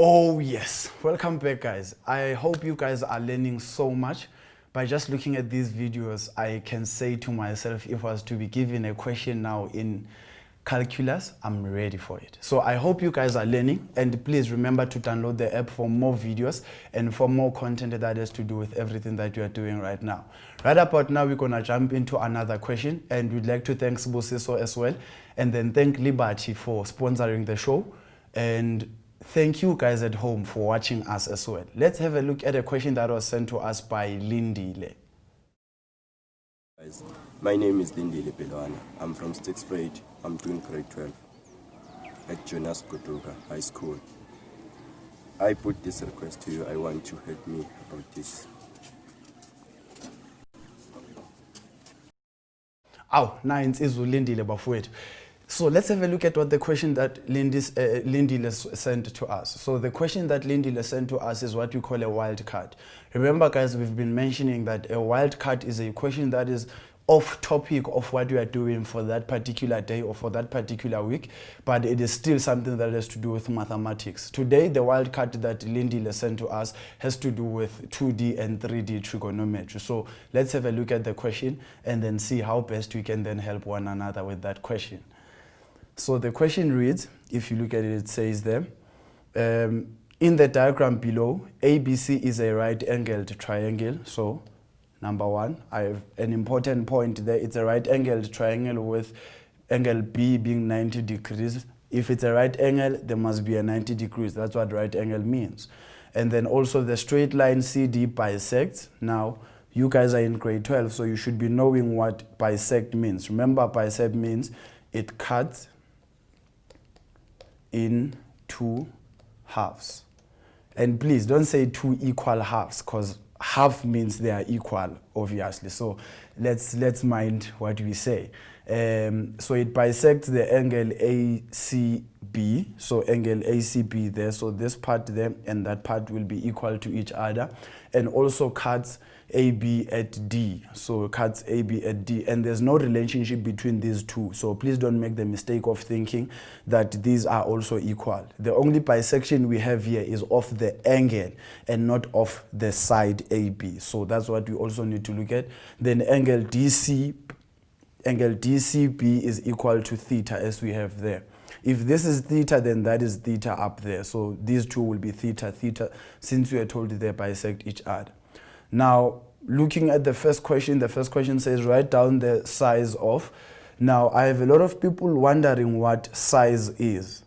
Oh yes, welcome back guys. I hope you guys are learning so much. By just looking at these videos, I can say to myself, if I was to be given a question now in calculus, I'm ready for it. So I hope you guys are learning, and please remember to download the app for more videos and for more content that has to do with everything that you are doing right now. Right about now, we're gonna jump into another question, and we'd like to thank Sibusiso as well, and then thank Liberty for sponsoring the show, and thank you guys at home for watching us as well. Let's have a look at a question that was sent to us by Lindile. Guys, my name is Lindile Pelwana. I'm from 6th grade. I'm doing grade 12 at Jonas Goduka High School. I put this request to you. I want you to help me about this. Nines is Lindile bafowethu. So let's have a look at what the question that Lindile sent to us. So the question that Lindile sent to us is what we call a wild card. Remember guys, we've been mentioning that a wild card is a question that is off topic of what we are doing for that particular day or for that particular week, but it is still something that has to do with mathematics. Today, the wild card that Lindile sent to us has to do with 2D and 3D trigonometry. So let's have a look at the question and then see how best we can then help one another with that question. So the question reads, if you look at it, it says there, in the diagram below, ABC is a right-angled triangle. So number one, I have an important point there. It's a right-angled triangle with angle B being 90 degrees. If it's a right angle, there must be a 90 degrees. That's what right angle means. And then also the straight line CD bisects. Now, you guys are in grade 12, so you should be knowing what bisect means. Remember, bisect means it cuts in two halves. And please don't say two equal halves, because half means they are equal, obviously. So let's mind what we say. So it bisects the angle ACB. So angle ACB there. So this part there and that part will be equal to each other. And also cuts AB at D. So cuts AB at D. And there's no relationship between these two. So please don't make the mistake of thinking that these are also equal. The only bisection we have here is of the angle and not of the side AB. So that's what we also need to look at. Then angle DCB is equal to theta, as we have there. If this is theta, then that is theta up there. So these two will be theta, since we are told they bisect each other. Now, looking at the first question says write down the size of. Now, I have a lot of people wondering what size is.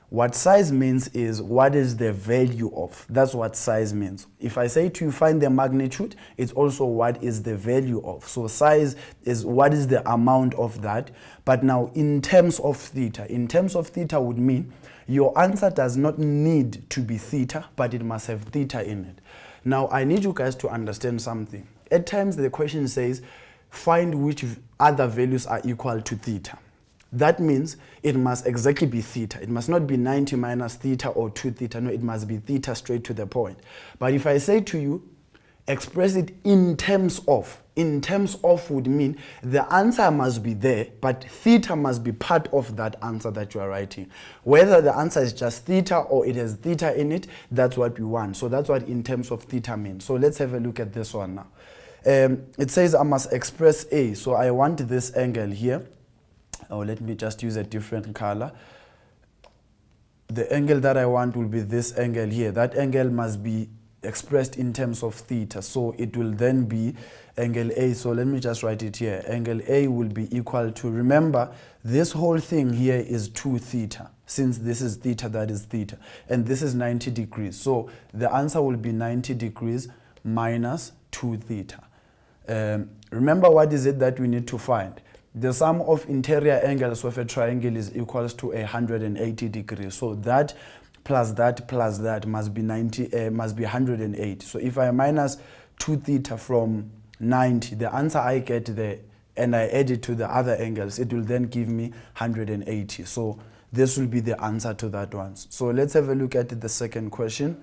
What size means is what is the value of. That's what size means. If I say to you find the magnitude, it's also what is the value of. So size is what is the amount of that. But now in terms of theta would mean your answer does not need to be theta, but it must have theta in it. Now I need you guys to understand something. At times the question says find which other values are equal to theta. That means it must exactly be theta. It must not be 90 minus theta or 2 theta. No, it must be theta straight to the point. But if I say to you, express it in terms of would mean the answer must be there, but theta must be part of that answer that you are writing. Whether the answer is just theta or it has theta in it, that's what we want. So that's what in terms of theta means. So let's have a look at this one now. It says I must express A. So I want this angle here. Oh, let me just use a different color. The angle that I want will be this angle here. That angle must be expressed in terms of theta. So it will then be angle A. So let me just write it here. Angle A will be equal to, remember, this whole thing here is 2 theta. Since this is theta, that is theta. And this is 90 degrees. So the answer will be 90 degrees minus 2 theta. Remember, what is it that we need to find? The sum of interior angles of a triangle is equals to 180 degrees. So that plus that must be 180. So if I minus 2 theta from 90, the answer I get there, and I add it to the other angles, it will then give me 180. So this will be the answer to that one. So let's have a look at the second question.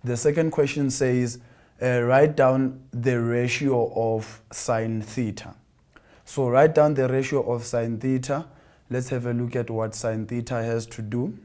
The second question says, write down the ratio of sine theta. So write down the ratio of sine theta. Let's have a look at what sine theta has to do.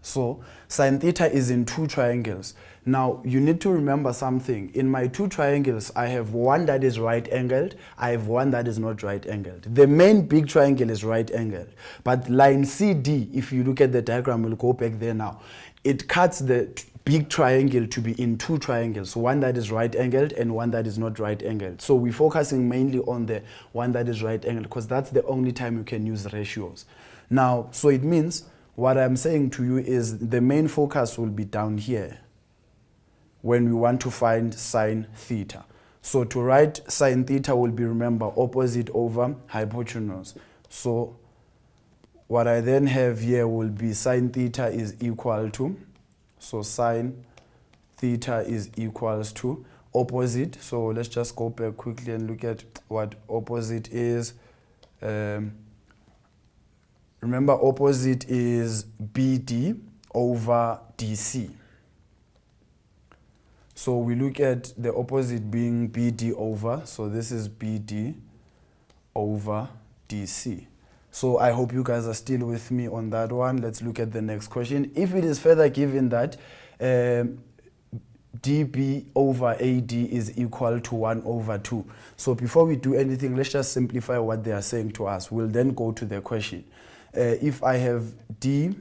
So sine theta is in two triangles. Now you need to remember something. In my two triangles, I have one that is right angled, I have one that is not right angled. The main big triangle is right angled, but line CD, if you look at the diagram, we'll go back there now, it cuts the big triangle to be in two triangles, one that is right angled and one that is not right angled. So we're focusing mainly on the one that is right angled because that's the only time you can use ratios. Now, so it means what I'm saying to you is the main focus will be down here when we want to find sine theta. So to write sine theta will be, remember, opposite over hypotenuse. So what I then have here will be sine theta is equal to, so sine theta is equals to opposite. So let's just go back quickly and look at what opposite is. Remember, opposite is BD over DC. So we look at the opposite being BD over, so this is BD over DC. So I hope you guys are still with me on that one. Let's look at the next question. If it is further given that DB over AD is equal to 1 over 2. So before we do anything, let's just simplify what they are saying to us. We'll then go to the question. If I have DB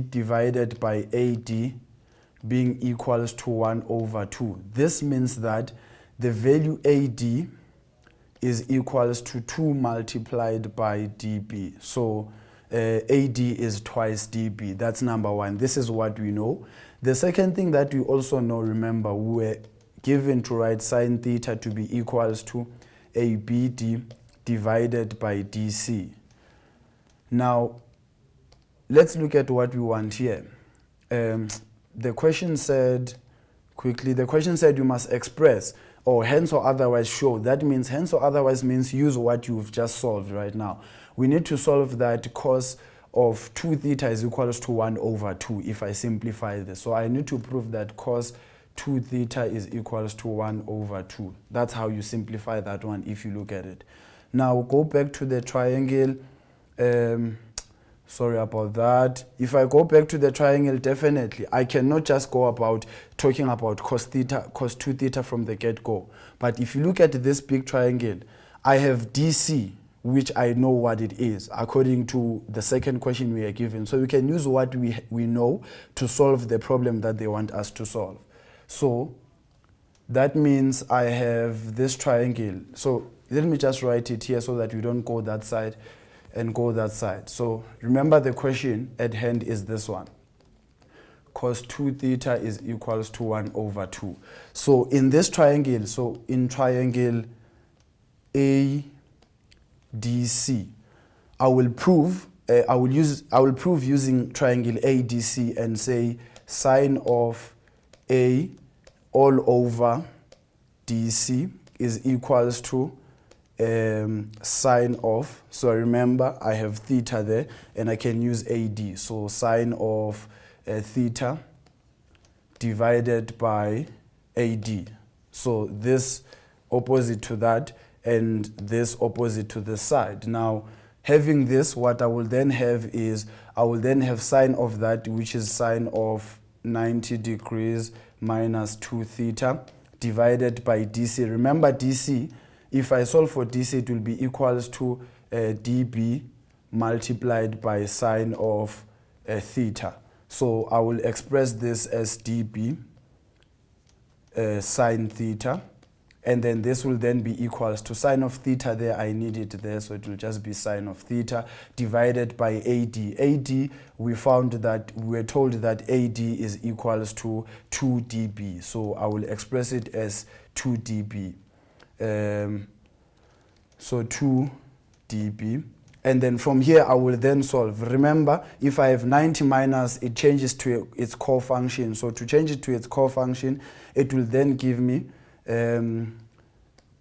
divided by AD being equals to 1 over 2, this means that the value AD is equals to 2 multiplied by DB. So AD is twice DB. That's number one. This is what we know. The second thing that we also know, remember, we were given to write sine theta to be equals to ABD divided by DC. Now, let's look at what we want here. The question said, quickly, the question said you must express or hence or otherwise show. That means hence or otherwise means use what you've just solved right now. We need to solve that cos of 2 theta is equals to 1 over 2 if I simplify this. So I need to prove that cos 2 theta is equals to 1 over 2. That's how you simplify that one if you look at it. Now go back to the triangle. Sorry about that. If I go back to the triangle, definitely I cannot just go about talking about cos 2 theta from the get-go. But if you look at this big triangle, I have DC, which I know what it is according to the second question we are given. So we can use what we know to solve the problem that they want us to solve. So that means I have this triangle. So let me just write it here so that we don't go that side and go that side. So remember, the question at hand is this one. Cos 2 theta is equals to 1 over 2. So in this triangle, so in triangle ADC, I will prove using triangle ADC and say sine of A all over DC is equals to sine of, so remember I have theta there and I can use AD, so sine of theta divided by AD. So this opposite to that and this opposite to this side. Now having this, what I will then have is I will then have sine of that, which is sine of 90 degrees minus 2 theta divided by DC. Remember DC, if I solve for DC, it will be equals to dB multiplied by sine of theta. So I will express this as dB sine theta, and then this will then be equals to sine of theta there, I need it there, so it will just be sine of theta divided by AD. AD, we found that, we were told that AD is equals to 2 dB, so I will express it as 2 dB. So 2 dB, and then from here I will then solve. Remember, if I have 90 minus, it changes to its core function. So to change it to its core function, it will then give me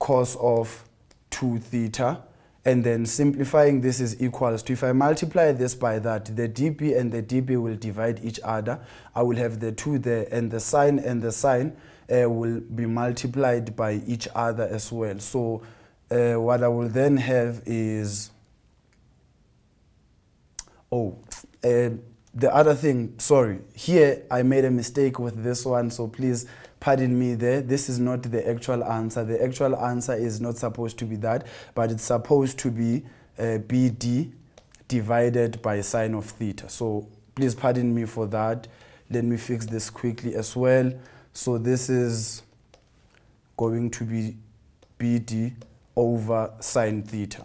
cos of 2 theta, and then simplifying this is equals to, if I multiply this by that, the dB and the dB will divide each other. I will have the 2 there, and the sine will be multiplied by each other as well. So what I will then the the other thing, sorry, here I made a mistake with this one, so please pardon me there. This is not the actual answer. The actual answer is not supposed to be that, but it's supposed to be BD divided by sine of theta. So please pardon me for that. Let me fix this quickly as well. So this is going to be BD over sine theta.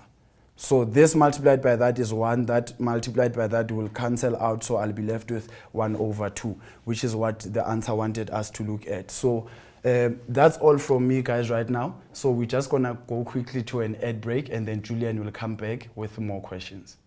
So this multiplied by that is 1. That multiplied by that will cancel out. So I'll be left with 1 over 2, which is what the answer wanted us to look at. So that's all from me, guys, right now. So we're just going to go quickly to an ad break, and then Julian will come back with more questions.